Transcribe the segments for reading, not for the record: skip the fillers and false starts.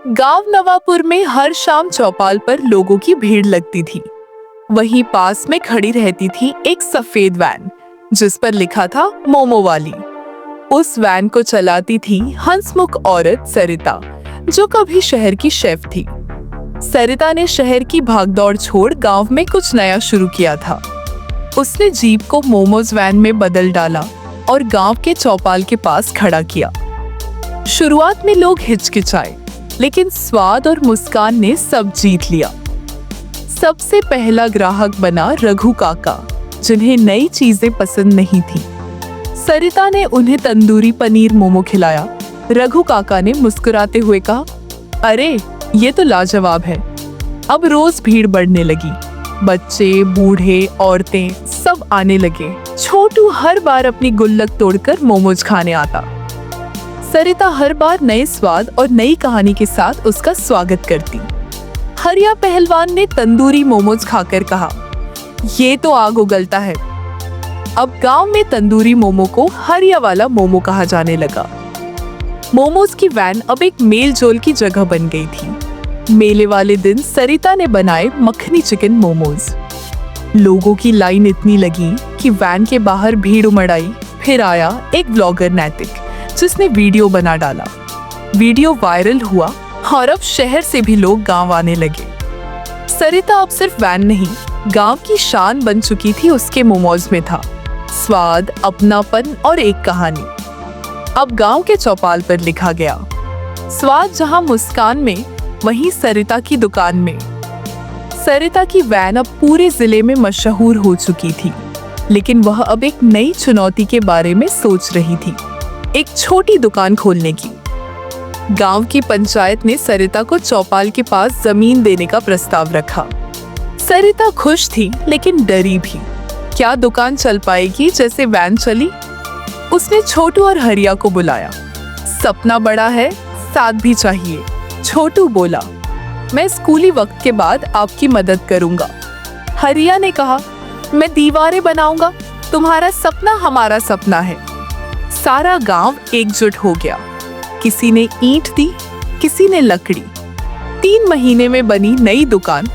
गांव नवापुर में हर शाम चौपाल पर लोगों की भीड़ लगती थी। वहीं पास में खड़ी रहती थी एक सफेद वैन जिस पर लिखा था मोमो वाली। उस वैन को चलाती थी हंसमुख औरत सरिता, जो कभी शहर की शेफ थी। सरिता ने शहर की भागदौड़ छोड़ गांव में कुछ नया शुरू किया था। उसने जीप को मोमोज वैन में बदल डाला और गांव के चौपाल के पास खड़ा किया। शुरुआत में लोग हिचकिचाए, लेकिन स्वाद और मुस्कान ने सब जीत लिया। सबसे पहला ग्राहक बना रघु काका, जिन्हें नई चीजें पसंद नहीं थी। सरिता ने उन्हें तंदूरी पनीर मोमो खिलाया। रघु काका ने मुस्कुराते हुए कहा, अरे ये तो लाजवाब है। अब रोज भीड़ बढ़ने लगी। बच्चे, बूढ़े, औरतें सब आने लगे। छोटू हर बार अपनी गुल्लक तोड़कर मोमोज खाने आता। सरिता हर बार नए स्वाद और नई कहानी के साथ उसका स्वागत करती। हरिया पहलवान ने तंदूरी मोमोज खाकर कहा, ये तो आग उगलता है। अब गांव में तंदूरी मोमो को हरिया वाला मोमो कहा जाने लगा। मोमोज की वैन अब एक मेल जोल की जगह बन गई थी। मेले वाले दिन सरिता ने बनाए मक्खनी चिकन मोमोज। लोगों की लाइन इतनी लगी कि वैन के बाहर भीड़ उमड़ आई। फिर आया एक ब्लॉगर नैतिक, जिसने वीडियो बना डाला। वीडियो वायरल हुआ और अब शहर से भी लोग गांव आने लगे। सरिता अब सिर्फ वैन नहीं, गांव की शान बन चुकी थी। उसके मोमोज में था स्वाद, अपनापन और एक कहानी। अब गांव के चौपाल पर लिखा गया, स्वाद जहां मुस्कान में, वहीं सरिता की दुकान में। सरिता की वैन अब पूरे जिले में मशहूर हो चुकी थी, लेकिन वह अब एक नई चुनौती के बारे में सोच रही थी, एक छोटी दुकान खोलने की। गांव की पंचायत ने सरिता को चौपाल के पास जमीन देने का प्रस्ताव रखा। सरिता खुश थी, लेकिन डरी भी। क्या दुकान चल पाएगी जैसे वैन चली? उसने छोटू और हरिया को बुलाया। सपना बड़ा है, साथ भी चाहिए। छोटू बोला, मैं स्कूली वक्त के बाद आपकी मदद करूंगा। हरिया ने कहा, मैं दीवारें बनाऊंगा। तुम्हारा सपना हमारा सपना है। सारा गांव एकजुट हो गया। किसी ने ईंट दी, किसी ने लकड़ी। 3 महीने में बनी नई दुकान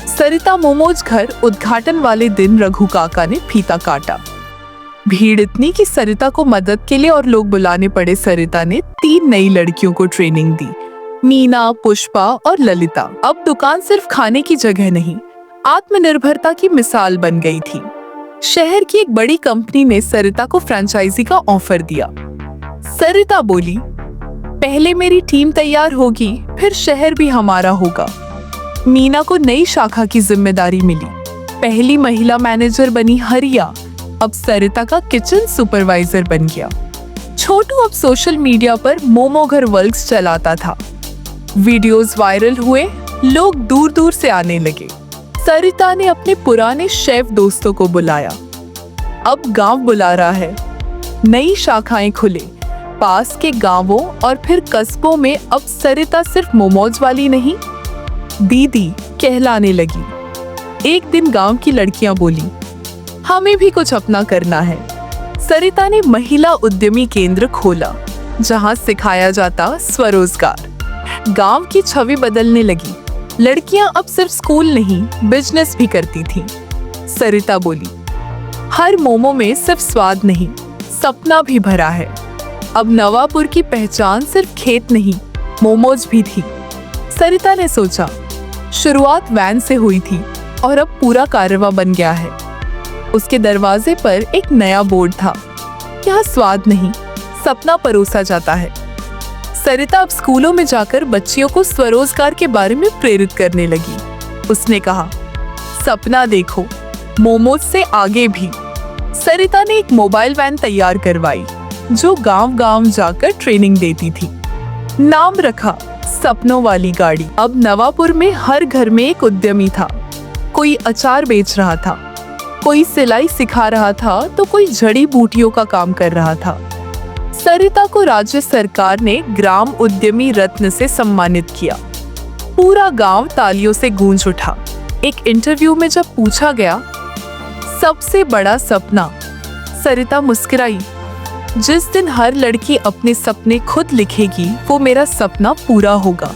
सरिता मोमोज घर उद्घाटन वाले दिन रघु काका ने फीता काटा। भीड़ इतनी कि सरिता को मदद के लिए और लोग बुलाने पड़े। सरिता ने 3 नई लड़कियों को ट्रेनिंग दी, मीना, पुष्पा और ललिता। अब दुकान सिर्फ खाने की जगह नहीं, आत्मनिर्भरता की मिसाल बन गई थी। शहर की एक बड़ी कंपनी ने सरिता को फ्रेंचाइजी का ऑफर दिया। सरिता बोली, पहले मेरी टीम तैयार होगी, फिर शहर भी हमारा होगा। मीना को नई शाखा की जिम्मेदारी मिली। पहली महिला मैनेजर बनी हरिया, अब सरिता का किचन सुपरवाइजर बन गया। छोटू अब सोशल मीडिया पर मोमो घर वर्ल्ड्स चलाता था। वीडियोस वायरल हुए, लोग दूर दूर से आने लगे। सरिता ने अपने पुराने शेफ दोस्तों को बुलाया। अब गांव बुला रहा है। नई शाखाएं खुले, पास के गांवों और फिर कस्बों में। अब सरिता सिर्फ मोमोज वाली नहीं, दीदी कहलाने लगी। एक दिन गांव की लड़कियां बोली, हमें भी कुछ अपना करना है। सरिता ने महिला उद्यमी केंद्र खोला, जहां सिखाया जाता स्वरोजगार। गांव की छवि बदलने लगी। लड़कियां अब सिर्फ स्कूल नहीं, बिजनेस भी करती थीं। सरिता बोली, हर मोमो में सिर्फ स्वाद नहीं, सपना भी भरा है। अब नवापुर की पहचान सिर्फ खेत नहीं, मोमोज भी थी। सरिता ने सोचा, शुरुआत वैन से हुई थी और अब पूरा कारवां बन गया है। उसके दरवाजे पर एक नया बोर्ड था, यहाँ स्वाद नहीं, सपना परोसा जाता है। सरिता अब स्कूलों में जाकर बच्चियों को स्वरोजगार के बारे में प्रेरित करने लगी। उसने कहा, सपना देखो, मोमोज से आगे भी। सरिता ने एक मोबाइल वैन तैयार करवाई, जो गांव-गांव जाकर ट्रेनिंग देती थी। नाम रखा, सपनों वाली गाड़ी। अब नवापुर में हर घर में एक उद्यमी था। कोई अचार बेच रहा था, कोई सिलाई सिखा रहा था, तो कोई जड़ी बूटियों का काम कर रहा था। सरिता को राज्य सरकार ने ग्राम उद्यमी रत्न से सम्मानित किया। पूरा गांव तालियों से गूंज उठा। एक इंटरव्यू में जब पूछा गया, सबसे बड़ा सपना, सरिता मुस्कुराई। जिस दिन हर लड़की अपने सपने खुद लिखेगी, वो मेरा सपना पूरा होगा।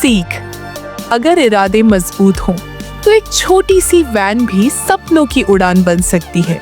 सीख, अगर इरादे मजबूत हों तो एक छोटी सी वैन भी सपनों की उड़ान बन सकती है।